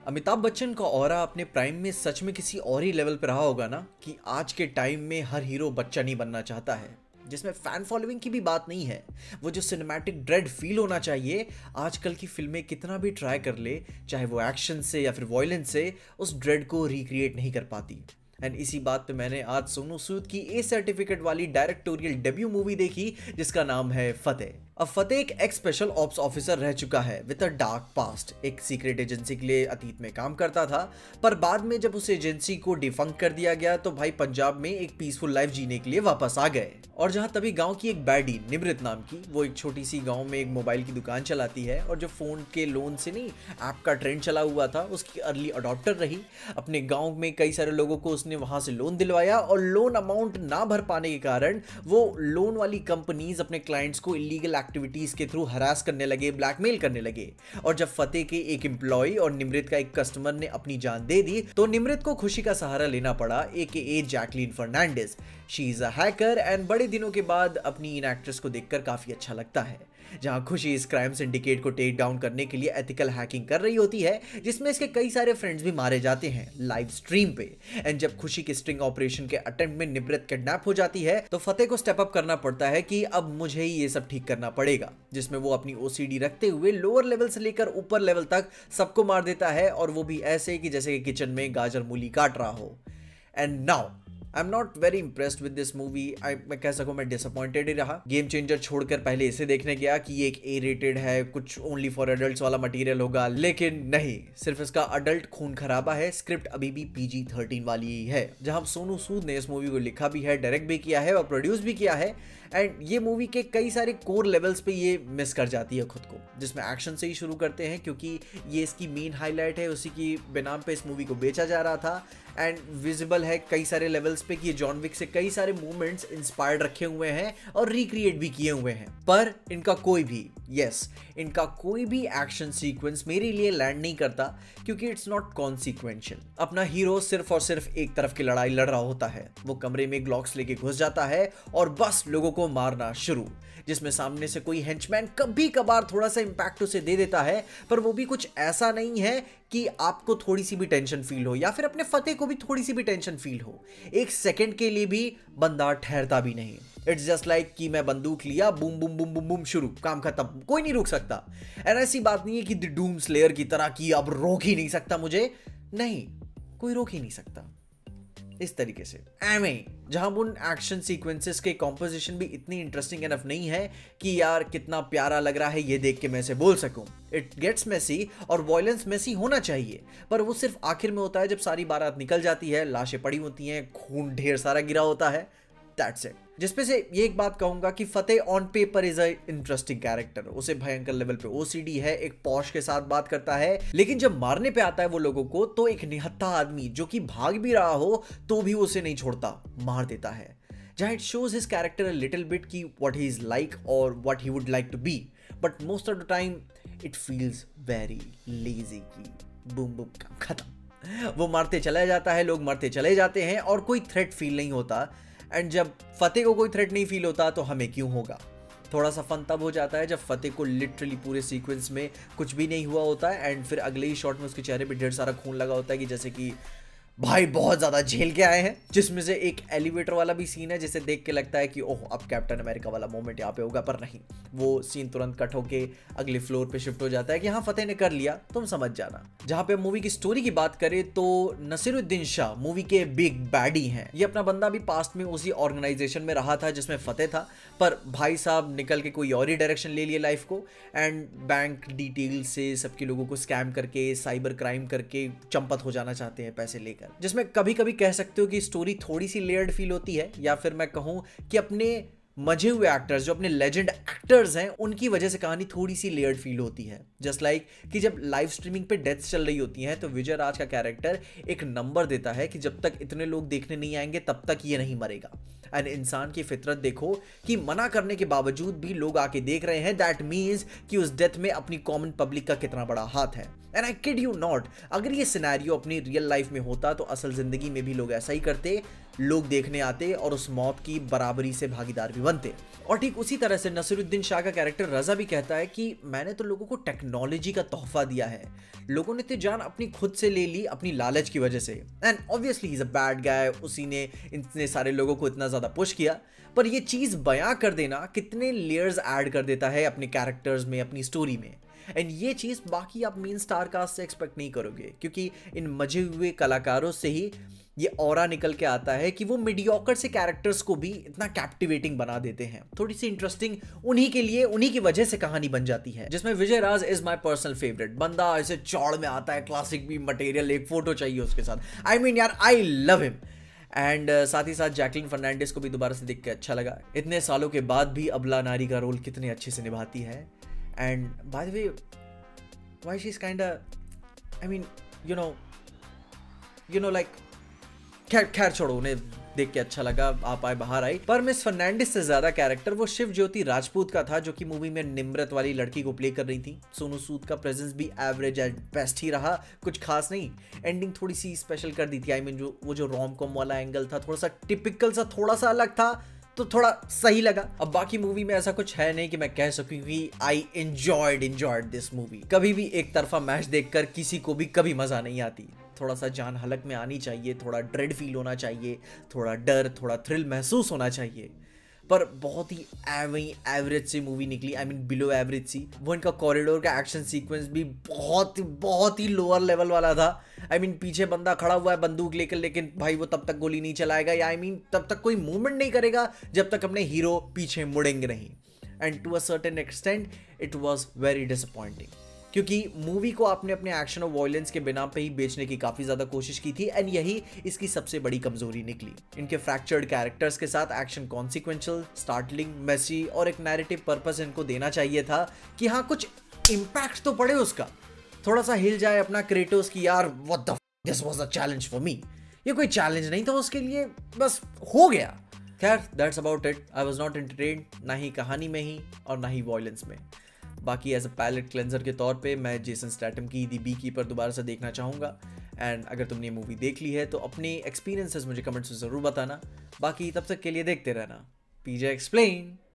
अमिताभ बच्चन का ऑरा अपने प्राइम में सच में किसी और ही लेवल पर रहा होगा ना, कि आज के टाइम में हर हीरो बच्चन ही बनना चाहता है, जिसमें फैन फॉलोइंग की भी बात नहीं है। वो जो सिनेमैटिक ड्रेड फील होना चाहिए, आजकल की फिल्में कितना भी ट्राई कर ले, चाहे वो एक्शन से या फिर वॉयलेंस से, उस ड्रेड को रिक्रिएट नहीं कर पाती। एंड इसी बात पे मैंने आज सोनू सूद की ए सर्टिफिकेट वाली डायरेक्टोरियल डेब्यू मूवी देखी, जिसका नाम है फतेह। अब फतेह एक एक्स स्पेशल ऑप्स ऑफिसर रह चुका है विद अ डार्क पास्ट। एक सीक्रेट एजेंसी के लिए अतीत में काम करता था, पर बाद में जब उस एजेंसी को डिफंक कर दिया गया तो भाई पंजाब में एक पीसफुल लाइफ जीने के लिए वापस आ गए। और जहां तभी गांव की एक बैडी निमृत नाम की, वो एक छोटी सी गांव में एक मोबाइल की दुकान चलाती है, और जो फोन के लोन से नहीं ऐप का ट्रेंड चला हुआ था, उसकी अर्ली अडॉप्टर रही। अपने गांव में कई सारे लोगों को उसने वहां से लोन दिलवाया, और लोन अमाउंट ना भर पाने के कारण वो लोन वाली कंपनीज अपने क्लाइंट्स को इलीगल एक्टिविटीज के थ्रू हरास करने लगे, ब्लैकमेल करने लगे। और जब फतेह के एक एम्प्लॉय और निमृत का एक कस्टमर ने अपनी जान दे दी, तो निमृत को खुशी का सहारा लेना पड़ा, AKA Jacqueline Fernandez. She is a hacker, and बड़े दिनों के बाद अपनी इन एक्ट्रेस को देखकर काफी अच्छा लगता है। जहां खुशी इस क्राइम सिंडिकेट को टेक डाउन करने के लिए एथिकल हैकिंग कर रही होती है, जिसमें इसके कई सारे फ्रेंड्स भी मारे जाते हैं लाइव स्ट्रीम पे। एंड जब खुशी के स्ट्रिंग ऑपरेशन के अटेम्प्ट में निमृत किडनैप हो जाती है, तो फतेह को स्टेप अप करना पड़ता है कि अब मुझे ही ये सब ठीक करना पड़ेगा, जिसमें वो अपनी OCD रखते हुए लोअर लेवल से लेकर ऊपर लेवल तक सबको मार देता है, और वो भी ऐसे कि जैसे कि किचन में गाजर मूली काट रहा हो। And now I am not very impressed with this movie. मैं कह सकूं मैं डिसअपॉइंटेड ही रहा। गेम चेंजर छोड़कर पहले इसे देखने गया कि ये एक A रेटेड है, कुछ ओनली फॉर एडल्ट्स वाला मटेरियल होगा, लेकिन नहीं, सिर्फ इसका अडल्ट खून खराबा है। स्क्रिप्ट अभी भी PG-13 वाली ही है। जहां सोनू सूद ने इस मूवी को लिखा भी है, डायरेक्ट भी किया है और प्रोड्यूस भी किया है। एंड ये मूवी के कई सारे कोर लेवल्स पे ये मिस कर जाती है खुद को, जिसमें एक्शन से ही शुरू करते हैं, क्योंकि ये इसकी मेन हाईलाइट है, उसी की बिनाम पे इस मूवी को बेचा जा रहा था। एंड विजिबल है कई सारे लेवल्स पे कि ये जॉन विक से कई सारे मूवमेंट्स इंस्पायर्ड रखे हुए हैं और रिक्रिएट भी किए हुए हैं। पर इनका कोई भी एक्शन सीक्वेंस मेरे लिए लैंड नहीं करता, क्योंकि इट्स नॉट कॉन्सिक्वेंशियल। अपना हीरो सिर्फ और सिर्फ एक तरफ की लड़ाई लड़ रहा होता है। वो कमरे में ग्लॉक्स लेके घुस जाता है और बस लोगों को मारना शुरू, जिसमें सामने से कोई हेंचमैन कभी कभार थोड़ा सा इंपैक्ट उसे दे देता है, पर वो भी कुछ ऐसा नहीं है कि आपको थोड़ी सी भी टेंशन फील हो, या फिर अपने फतेह को भी थोड़ी सी भी टेंशन फील हो। एक सेकंड के लिए भी बंदा ठहरता भी नहीं। इट्स जस्ट लाइक कि मैं बंदूक लिया, boom boom boom boom boom, शुरू, काम खत्म, कोई नहीं रोक सकता। एंड ऐसी बात नहीं है कि द डूम स्लेयर की तरह कि अब रोक ही नहीं सकता मुझे, नहीं, कोई रोक ही नहीं सकता। इस तरीके से जहां उन एक्शन सीक्वेंसेस के कॉम्पोजिशन भी इतनी इंटरेस्टिंग एनफ नहीं है कि यार कितना प्यारा लग रहा है ये देख के मैं इसे बोल सकूं। इट गेट्स मेसी, और वॉयलेंस मेसी होना चाहिए, पर वो सिर्फ आखिर में होता है जब सारी बारात निकल जाती है, लाशें पड़ी होती हैं, खून ढेर सारा गिरा होता है। That's it. जिसपे से ये एक बात कहूंगा कि Fateh on paper is a interesting character. उसे भयंकर लेवल पे OCD है, एक पॉश के साथ बात करता है, लेकिन जब मारने पे आता है वो लोगों को, तो एक निहत्था आदमी जो कि भाग भी रहा हो तो भी उसे नहीं छोड़ता, मार देता है। जहां it shows his character a little bit की व्हाट ही इज लाइक और what he would like to be, but most of the time it feels very lazy की बूम बूम खत्म। वो मारते चला जाता है, लोग मरते चले जाते हैं, और कोई थ्रेट फील नहीं होता। एंड जब फतेह को कोई थ्रेट नहीं फील होता तो हमें क्यों होगा। थोड़ा सा फन तब हो जाता है जब फतेह को लिटरली पूरे सीक्वेंस में कुछ भी नहीं हुआ होता है, एंड फिर अगले ही शॉट में उसके चेहरे पे ढेर सारा खून लगा होता है, कि जैसे कि भाई बहुत ज्यादा झेल के आए हैं। जिसमें से एक एलिवेटर वाला भी सीन है, जिसे देख के लगता है कि ओह अब कैप्टन अमेरिका वाला मोमेंट यहाँ पे होगा, पर नहीं, वो सीन तुरंत कट होके अगले फ्लोर पे शिफ्ट हो जाता है कि हाँ फतेह ने कर लिया, तुम समझ जाना। जहां पे मूवी की स्टोरी की बात करें तो नसीरुद्दीन शाह मूवी के बिग बैडी हैं। ये अपना बंदा भी पास्ट में उसी ऑर्गेनाइजेशन में रहा था जिसमें फतेह था, पर भाई साहब निकल के कोई और ही डायरेक्शन ले लिए लाइफ को, एंड बैंक डिटेल से सबके लोगों को स्कैम करके, साइबर क्राइम करके चंपत हो जाना चाहते हैं पैसे लेकर। जिसमें कभी कभी कह सकते हो कि स्टोरी थोड़ी सी लेयर्ड फील होती है, या फिर मैं कहूं कि अपने मजे हुए एक्टर्स, जो अपने लेजेंड एक्टर्स हैं, उनकी वजह से कहानी थोड़ी सी लेयर्ड फील होती है। जस्ट लाइक कि जब लाइव स्ट्रीमिंग पे डेथ्स चल रही होती हैं, तो विजय राज का कैरेक्टर एक नंबर देता है कि जब तक इतने लोग देखने नहीं आएंगे तब तक ये नहीं मरेगा। एंड इंसान की फितरत देखो कि मना करने के बावजूद भी लोग आके देख रहे हैं, दैट मीन्स कि उस डेथ में अपनी कॉमन पब्लिक का कितना बड़ा हाथ है। And I kid you not, अगर ये सिनेरियो अपनी रियल लाइफ में होता तो असल जिंदगी में भी लोग ऐसा ही करते, लोग देखने आते और उस मौत की बराबरी से भागीदार भी बनते। और ठीक उसी तरह से नसीरुद्दीन शाह का कैरेक्टर रजा भी कहता है कि मैंने तो लोगों को टेक्नोलॉजी का तोहफा दिया है, लोगों ने तो जान अपनी खुद से ले ली अपनी लालच की वजह से। And obviously he is a bad guy, उसी ने इतने सारे लोगों को इतना ज्यादा पुश किया, पर ये चीज बयां कर देना कितने लेयर्स ऐड कर देता है अपने कैरेक्टर्स में, अपनी स्टोरी में। एंड ये चीज बाकी आप मेन स्टार कास्ट से एक्सपेक्ट नहीं करोगे, क्योंकि इन मजे हुए कलाकारों से ही ये ऑरा निकल के आता है कि वो मीडियोकर से कैरेक्टर्स को भी इतना कैप्टिवेटिंग बना देते हैं। थोड़ी सी इंटरेस्टिंग उन्हीं के लिए, उन्हीं की वजह से कहानी बन जाती है, जिसमें विजय राज इज माय पर्सनल फेवरेट। बंदा ऐसे चौड़ में आता है, क्लासिक भी मटेरियल, एक फोटो चाहिए उसके साथ। आई मीन यार, आई लव हिम। एंड साथ ही साथ जैकलिन फर्नांडिस को भी दोबारा से देख के अच्छा लगा। इतने सालों के बाद भी अबला नारी का रोल कितने अच्छे से निभाती है। And by the way, why she is kind I mean you know like, खैर छोड़ो, उन्हें देख के अच्छा लगा, आप आए बाहर आई। पर मिस फर्नांडिस से ज्यादा कैरेक्टर वो शिव ज्योति राजपूत का था, जो कि मूवी में निम्रत वाली लड़की को प्ले कर रही थी। सोनू सूद का प्रेजेंस भी एवरेज एट बेस्ट ही रहा, कुछ खास नहीं। एंडिंग थोड़ी सी स्पेशल कर दी थी, आई मीन जो रोम कॉम वाला एंगल था, थोड़ा सा टिपिकल सा, थोड़ा सा अलग था, तो थोड़ा सही लगा। अब बाकी मूवी में ऐसा कुछ है नहीं कि मैं कह सकूं कि आई एंजॉयड दिस मूवी। कभी भी एक तरफा मैच देखकर किसी को भी कभी मजा नहीं आती। थोड़ा सा जान हलक में आनी चाहिए, थोड़ा ड्रेड फील होना चाहिए, थोड़ा डर, थोड़ा थ्रिल महसूस होना चाहिए। पर बहुत ही एवरेज सी मूवी निकली, आई मीन बिलो एवरेज सी। वो इनका कॉरिडोर का एक्शन सीक्वेंस भी बहुत ही लोअर लेवल वाला था। आई मीन पीछे बंदा खड़ा हुआ है बंदूक लेकर, लेकिन भाई वो तब तक गोली नहीं चलाएगा, या आई मीन तब तक कोई मूवमेंट नहीं करेगा जब तक अपने हीरो पीछे मुड़ेंगे नहीं। And to a certain extent it was very disappointing, क्योंकि मूवी को आपने अपने एक्शन और वायलेंस के बिना पे ही बेचने की काफी ज्यादा कोशिश की थी। एंड यही इसकी सबसे बड़ी कमजोरी निकली। इनके फ्रैक्चर्ड कैरेक्टर्स के साथ एक्शन कॉन्सिक्वेंशियल, स्टार्टलिंग, मेसी और एक नैरेटिव पर्पस इनको देना चाहिए था कि हाँ कुछ इंपैक्ट तो पड़े उसका, थोड़ा सा हिल जाए अपना क्रेटोस की, यार what the this was a challenge for me. ये कोई चैलेंज नहीं था उसके लिए, बस हो गया। खैर that's about it. I was not entertained, ना ही कहानी में ही और ना ही वायलेंस में। बाकी एज अ पैलेट क्लेंजर के तौर पे मैं जेसन स्टैटम की दी बी कीपर दोबारा से देखना चाहूँगा। एंड अगर तुमने ये मूवी देख ली है तो अपने एक्सपीरियंसेस मुझे कमेंट्स में ज़रूर बताना। बाकी तब तक के लिए देखते रहना पीजे एक्सप्लेन।